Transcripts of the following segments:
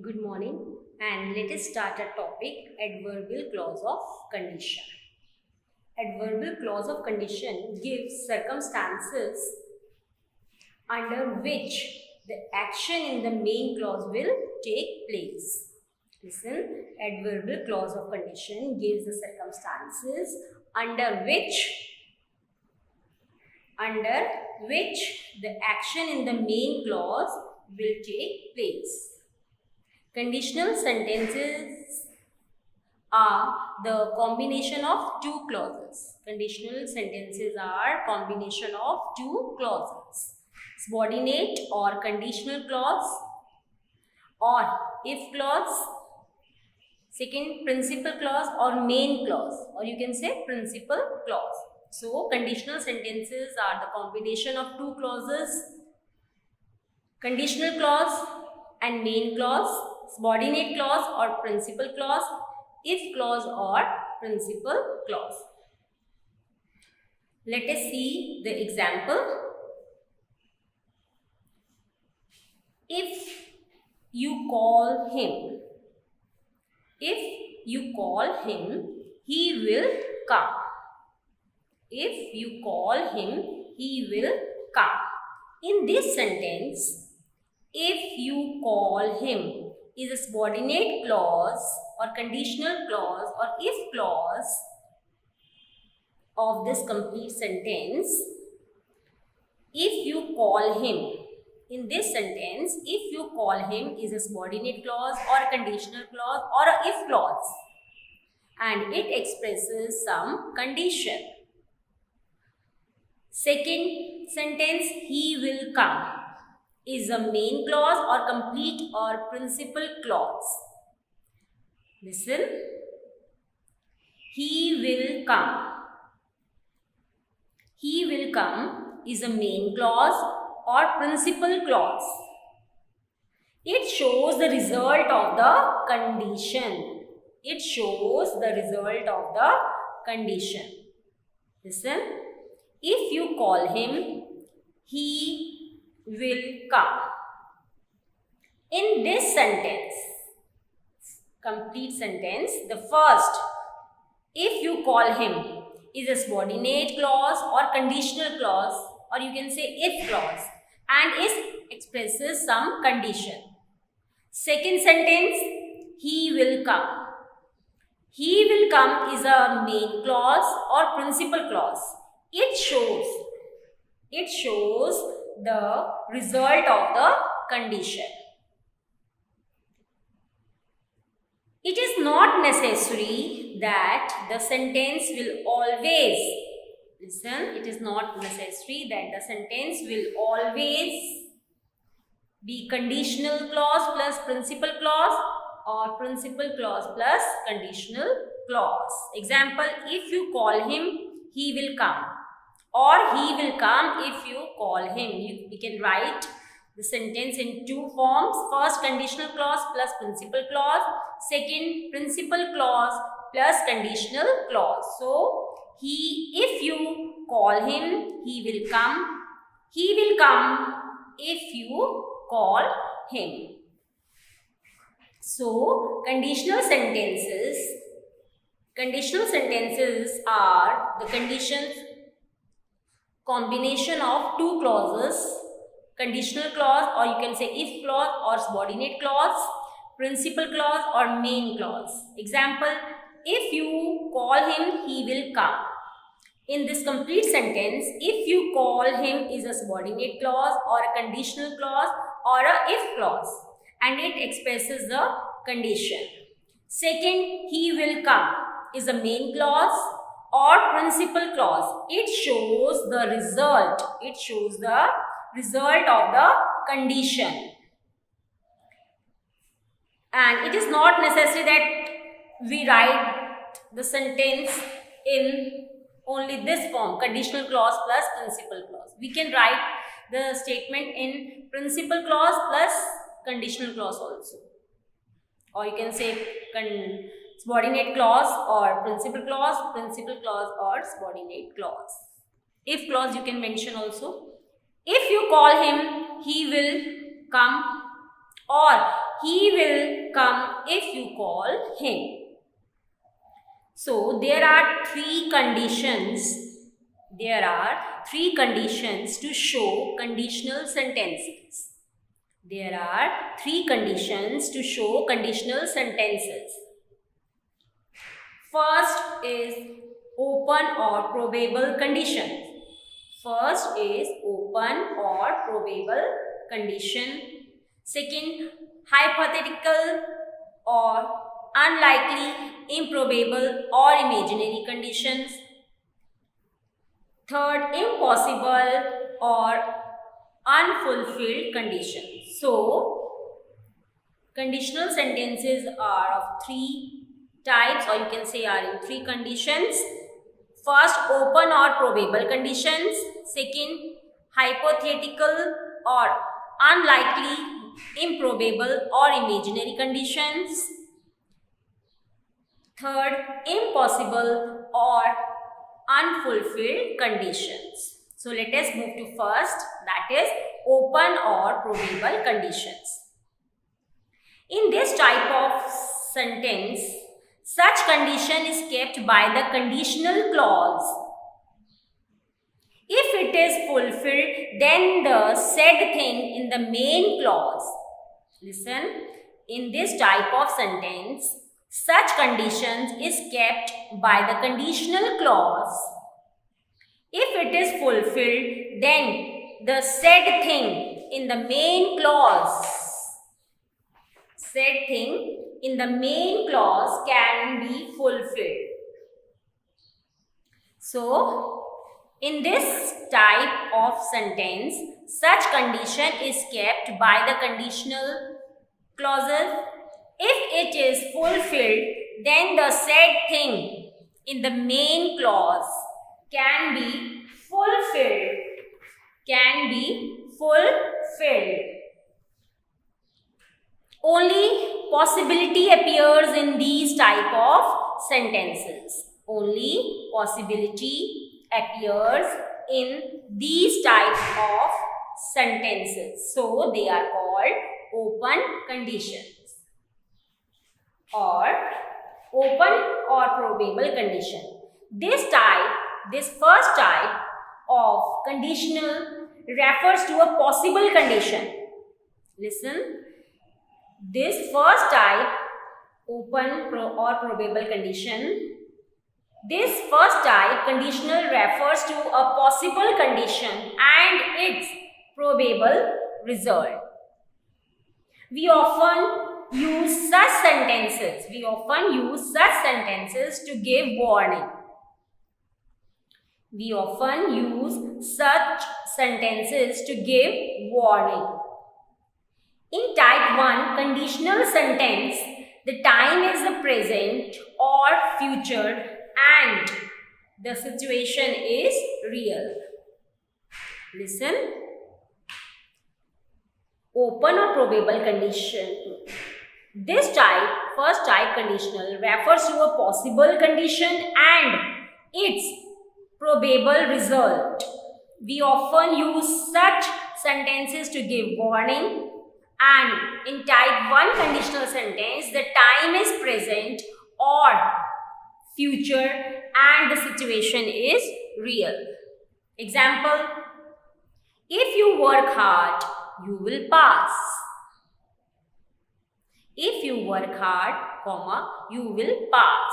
Good morning, and let us start a topic, adverbial clause of condition. Adverbial clause of condition gives circumstances under which the action in the main clause will take place. Listen, adverbial clause of condition gives the circumstances under which the action in the main clause will take place. Conditional sentences are the combination of two clauses. Conditional sentences are combination of two clauses. Subordinate or conditional clause or if clause. Second, principal clause or main clause, or you can say principal clause. So, conditional sentences are the combination of two clauses, conditional clause and main clause, subordinate clause or principal clause, if clause or principal clause. Let us see the example. If you call him, he will come. If you call him, he will come. In this sentence, if you call him is a subordinate clause or conditional clause or if clause of this complete sentence. If you call him, in this sentence, if you call him is a subordinate clause or a conditional clause or a if clause, and it expresses some condition. Second sentence, he will come, is a main clause or complete or principal clause. Listen. He will come. He will come is a main clause or principal clause. It shows the result of the condition. It shows the result of the condition. Listen. If you call him, he will come. In this sentence, complete sentence, the first, if you call him, is a subordinate clause or conditional clause, or you can say if clause, and it expresses some condition. Second sentence, he will come. He will come is a main clause or principal clause. It shows the result of the condition. It is not necessary that the sentence will always, listen, it is not necessary that the sentence will always be conditional clause plus principal clause or principal clause plus conditional clause. Example, if you call him, he will come, or he will come if you call him. We can write the sentence in two forms. First, conditional clause plus principal clause. Second, principal clause plus conditional clause. So, if you call him, he will come. He will come if you call him. So, conditional sentences are the conditions combination of two clauses, conditional clause, or you can say if clause or subordinate clause, principal clause or main clause. Example, if you call him, he will come. In this complete sentence, if you call him is a subordinate clause or a conditional clause or a if clause, and it expresses the condition. Second, he will come is a main clause or principal clause. It shows the result. It shows the result of the condition. And it is not necessary that we write the sentence in only this form, conditional clause plus principal clause. We can write the statement in principal clause plus conditional clause also. Or you can say subordinate clause or principal clause or subordinate clause. If clause you can mention also. If you call him, he will come, or he will come if you call him. So there are three conditions. There are three conditions to show conditional sentences. There are three conditions to show conditional sentences. First is open or probable condition. First is open or probable condition. Second, hypothetical or unlikely, improbable or imaginary conditions. Third, impossible or unfulfilled conditions. So, conditional sentences are of three types, or you can say are in three conditions. First, open or probable conditions. Second, hypothetical or unlikely, improbable or imaginary conditions. Third, impossible or unfulfilled conditions. So let us move to first, that is open or probable conditions. In this type of sentence, such condition is kept by the conditional clause. If it is fulfilled, then the said thing in the main clause. Listen, in this type of sentence, such conditions is kept by the conditional clause. If it is fulfilled, then the said thing in the main clause, said thing in the main clause can be fulfilled. So, in this type of sentence, such condition is kept by the conditional clauses. If it is fulfilled, then the said thing in the main clause can be fulfilled. Can be fulfilled. Only possibility appears in these type of sentences. Only possibility appears in these types of sentences. So, they are called open conditions or open or probable condition. This first type of conditional refers to a possible condition. Listen, this first type, open or probable condition, this first type conditional refers to a possible condition and its probable result. We often use such sentences. To give warning. We often use such sentences to give warning. In type 1 conditional sentence, the time is the present or future and the situation is real. Listen. Open or probable condition. This type, first type conditional, refers to a possible condition and its probable result. We often use such sentences to give warning, and in type 1 conditional sentence, the time is present or future and the situation is real. Example, if you work hard, you will pass. If you work hard, you will pass.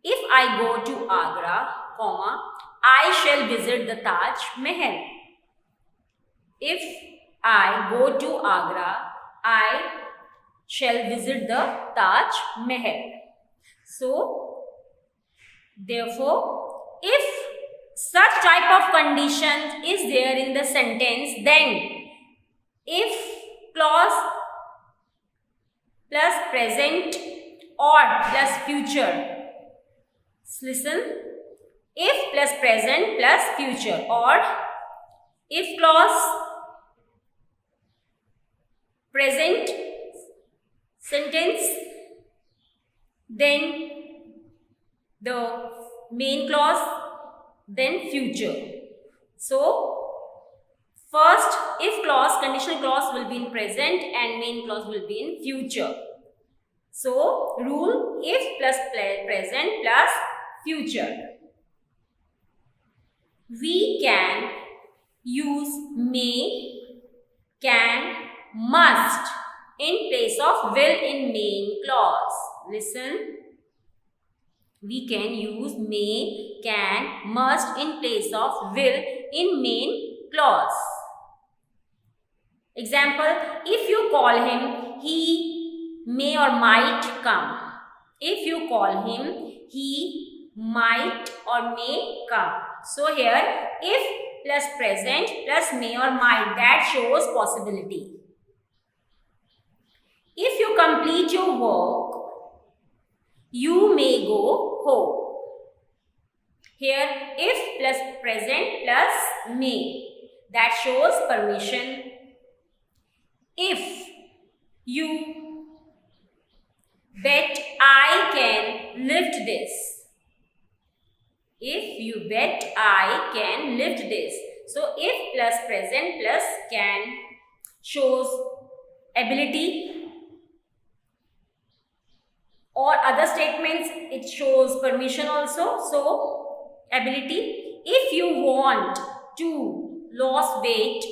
If I go to Agra, I shall visit the Taj Mahal. If I go to Agra, I shall visit the Taj Mahal. So, therefore, if such type of condition is there in the sentence, then if clause plus present or plus future. Listen, if plus present plus future, or if clause present sentence, then the main clause, then future. So, First, if clause, conditional clause will be in present and main clause will be in future. So, rule if plus present plus future. We can use may, can, must in place of will in main clause. Listen. We can use may, can, must in place of will in main clause. Example, if you call him, he may or might come. If you call him, he might or may come. So here, if plus present plus may or might, that shows possibility. If you complete your work, you may go home. Here, if plus present plus may, that shows permission. If you bet I can lift this. If you bet I can lift this. So, if plus present plus can shows ability. Or other statements, it shows permission also. So, ability. If you want to lose weight,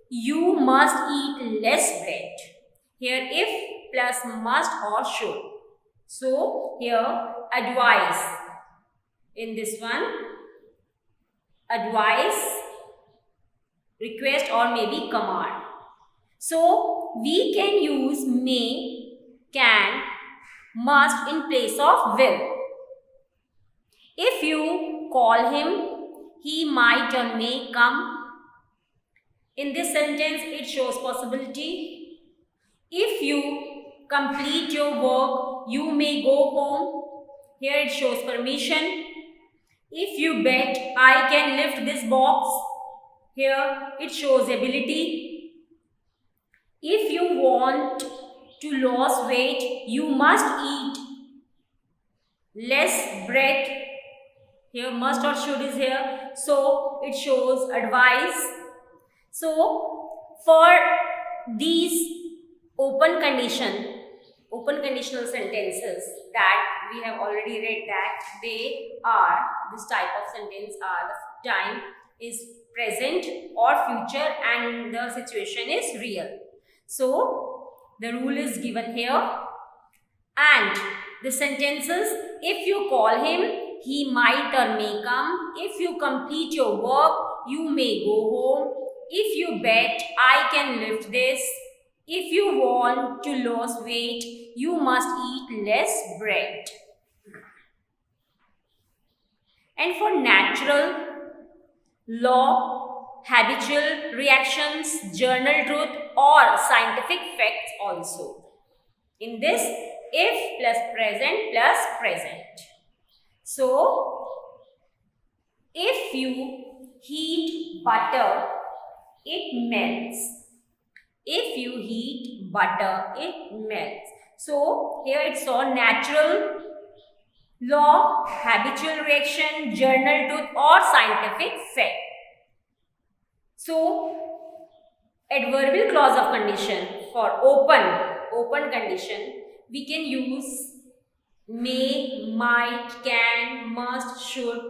you must eat less bread. Here, if plus must or should. So, here, advice. In this one, advice, request or maybe command. So, we can use may, can, must in place of will. If you call him, he might or may come. In this sentence, it shows possibility. If you complete your work, you may go home. Here it shows permission. If you bet I can lift this box, here it shows ability. If you want to lose weight, you must eat less bread. Here must or should is here. So it shows advice. So for these open conditional sentences that we have already read, that this type of sentence are, the time is present or future and the situation is real. So the rule is given here, and the sentences, if you call him, he might or may come. If you complete your work, you may go home. If you bet I can lift this. If you want to lose weight, you must eat less bread. And for natural, law, habitual reactions, journal truth or scientific facts also. In this, if plus present plus present. So, if you heat butter, it melts. If you heat butter, it melts. So, here it's all natural, law, habitual reaction, journal truth or scientific fact. So, adverbial clause of condition for open condition, we can use may, might, can, must, should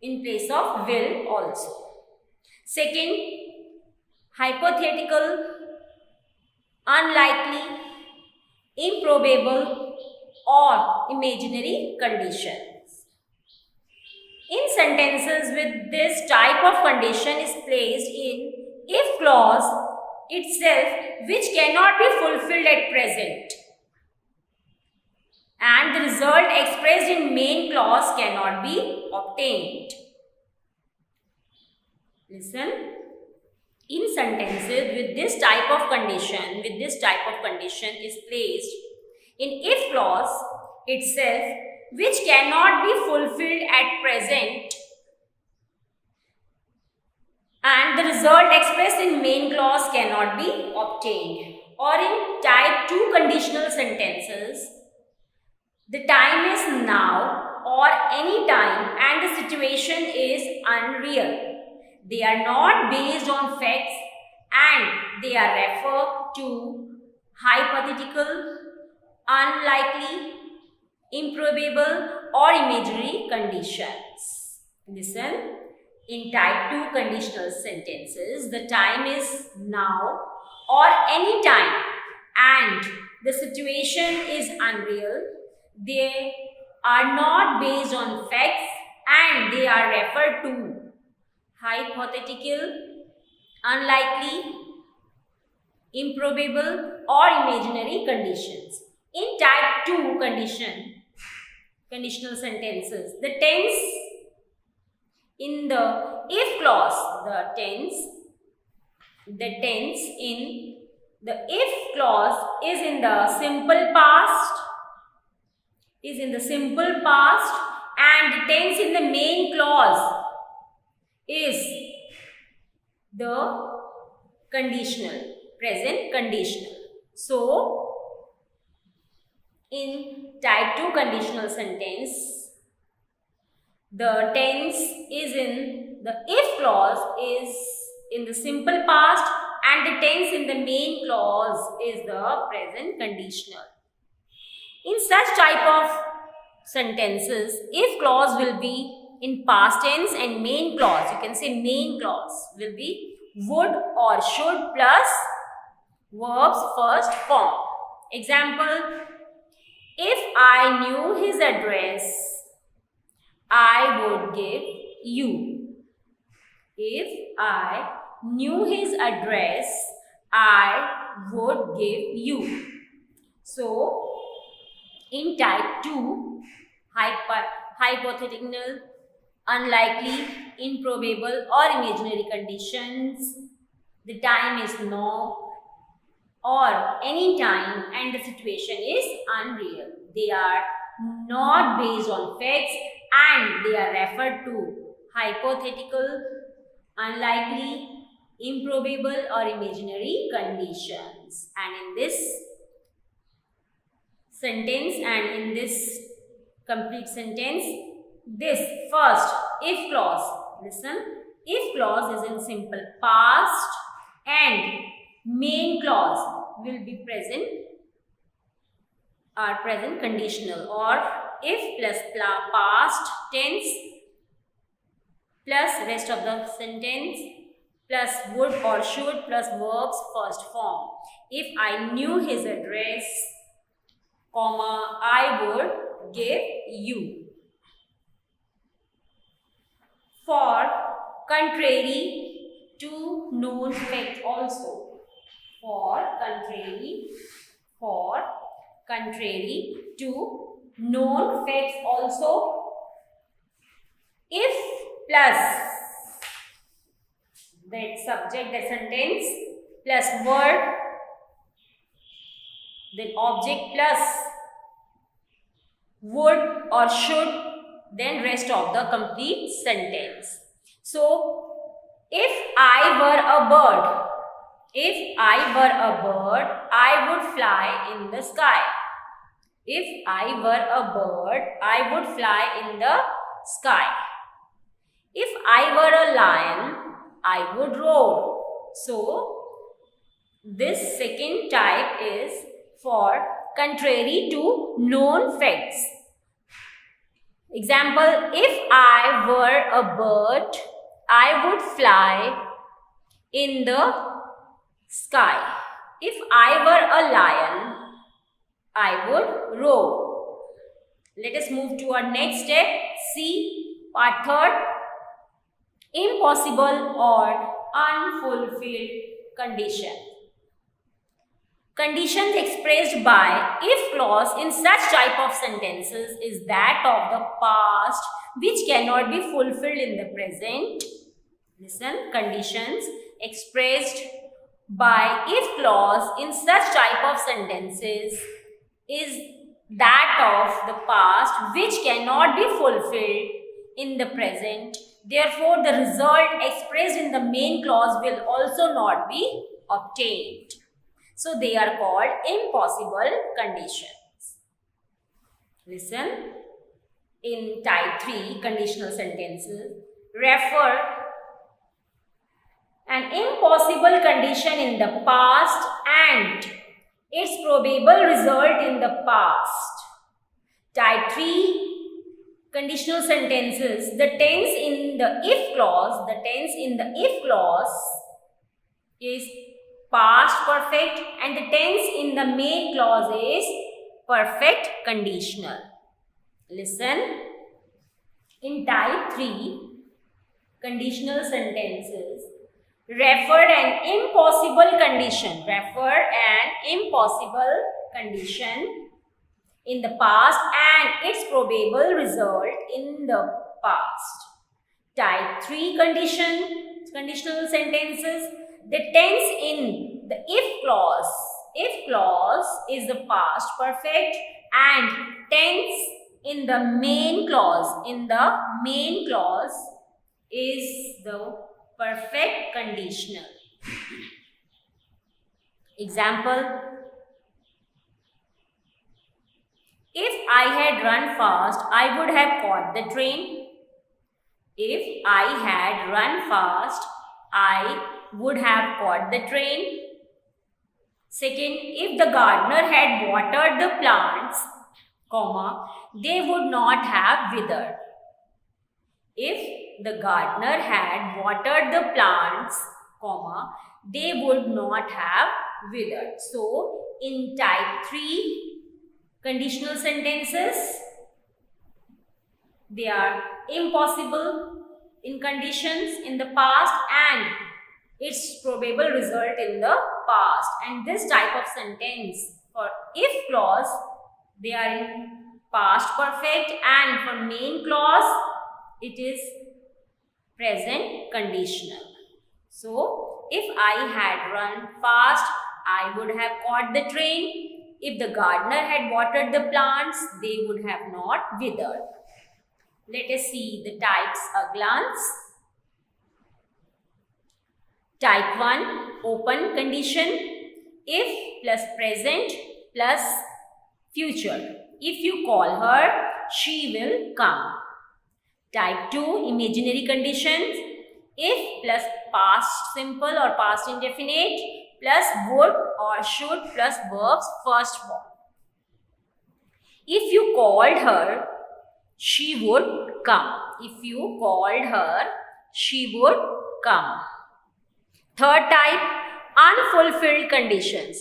in place of will also. Second, hypothetical, unlikely, improbable or imaginary conditions. In sentences with this type of condition is placed in if clause itself, which cannot be fulfilled at present, and the result expressed in main clause cannot be obtained. Listen. In sentences with this type of condition is placed in if clause itself, which cannot be fulfilled at present, and the result expressed in main clause cannot be obtained. Or in type 2 conditional sentences, the time is now or any time and the situation is unreal. they are not based on facts and they are referred to hypothetical, unlikely, improbable or imaginary conditions. Listen, in type 2 conditional sentences, the time is now or any time and the situation is unreal. They are not based on facts and they are referred to hypothetical, unlikely, improbable or imaginary conditions. In type 2 conditional sentences, the tense in the if clause, the tense in the if clause is in the simple past, and the tense in the main clause is the conditional, present conditional. So, in type 2 conditional sentence, the tense is in the if clause is in the simple past and the tense in the main clause is the present conditional. In such type of sentences, if clause will be in past tense and main clause, you can say main clause will be would or should plus verb's first form. Example, if I knew his address, I would give you. If I knew his address, I would give you. So, in type 2, hypothetical, unlikely, improbable or imaginary conditions, the time is now or any time and the situation is unreal. They are not based on facts and they are referred to hypothetical, unlikely, improbable or imaginary conditions. And in this sentence and in this complete sentence, this first if clause, listen, if clause is in simple past and main clause will be present or present conditional, or if plus past tense plus rest of the sentence plus would or should plus verb's first form. If I knew his address, comma, I would give you. For contrary to known fact also. For contrary to known facts also, if plus that subject, that sentence plus word, then object plus would or should, then rest of the complete sentence. So, if I were a bird, I would fly in the sky. If I were a bird, I would fly in the sky. If I were a lion, I would roar. So, this second type is for contrary to known facts. Example, if I were a bird, I would fly in the sky. If I were a lion, I would roar. Let us move to our next step. C, part third. Impossible or unfulfilled condition. Conditions expressed by if clause in such type of sentences is that of the past which cannot be fulfilled in the present. Listen, conditions expressed by if clause in such type of sentences is that of the past which cannot be fulfilled in the present. Therefore, the result expressed in the main clause will also not be obtained. So, they are called impossible conditions. Listen, in type 3 conditional sentences, refer an impossible condition in the past and its probable result in the past. Type 3 conditional sentences. The tense in the if clause is past perfect and the tense in the main clause is perfect conditional. Listen. In type 3 conditional sentences, refer an impossible condition in the past and its probable result in the past. Type 3 conditional sentences, the tense in the if clause is the past perfect and tense in the main clause is the perfect conditional. Example: if I had run fast, I would have caught the train. If I had run fast, I would have caught the train. Second, if the gardener had watered the plants, they would not have withered. If the gardener had watered the plants, they would not have withered. So, in type 3 conditional sentences, they are impossible in conditions in the past and its probable result in the past. And this type of sentence for if clause, they are in past perfect, and for main clause, it is present conditional. So, if I had run fast, I would have caught the train. If the gardener had watered the plants, they would have not withered. Let us see the types a glance. Type 1, open condition, if plus present plus future. If you call her, she will come. Type 2, imaginary conditions, if plus past simple or past indefinite plus would or should plus verbs first form. If you called her, she would come. If you called her, she would come. Third type, unfulfilled conditions.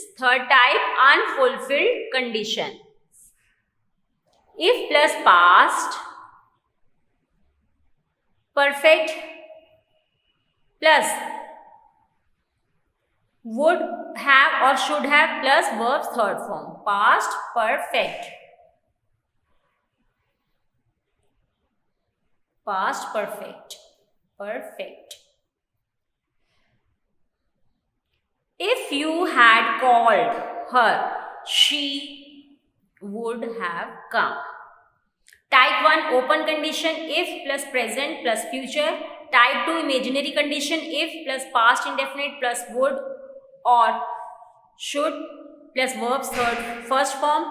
If plus past perfect plus would have or should have plus verbs third form. Past perfect. If you had called her, she would have come. Type 1, open condition, if plus present plus future. Type 2, imaginary condition, if plus past indefinite plus would or should plus verbs first form.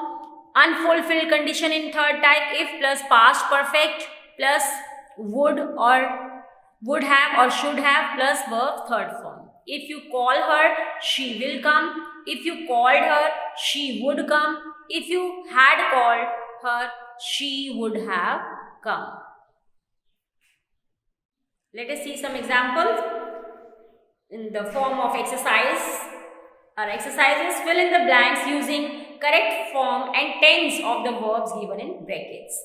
Unfulfilled condition in third type, if plus past perfect plus would or would have or should have plus verb third form. If you call her, she will come. If you called her, she would come. If you had called her, she would have come. Let us see some examples in the form of exercise. Our exercises: fill in the blanks using correct form and tense of the verbs given in brackets.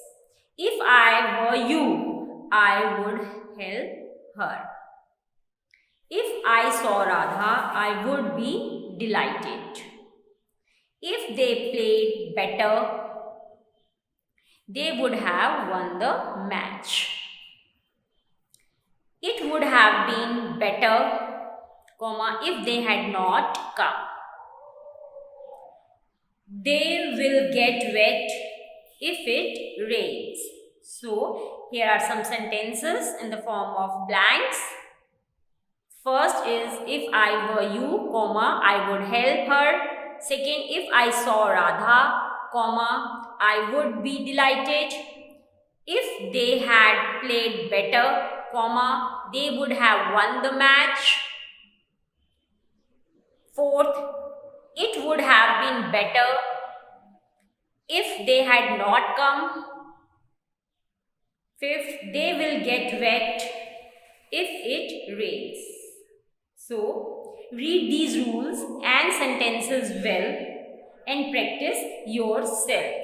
If I were you, I would help her. If I saw Radha, I would be delighted. If they played better, they would have won the match. It would have been better, if they had not come. They will get wet if it rains. So, here are some sentences in the form of blanks. First is, if I were you, I would help her. Second, if I saw Radha, I would be delighted. If they had played better, they would have won the match. Fourth, it would have been better if they had not come. Fifth, they will get wet if it rains. So, read these rules and sentences well and practice yourself.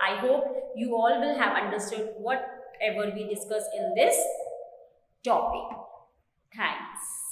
I hope you all will have understood whatever we discussed in this topic. Thanks.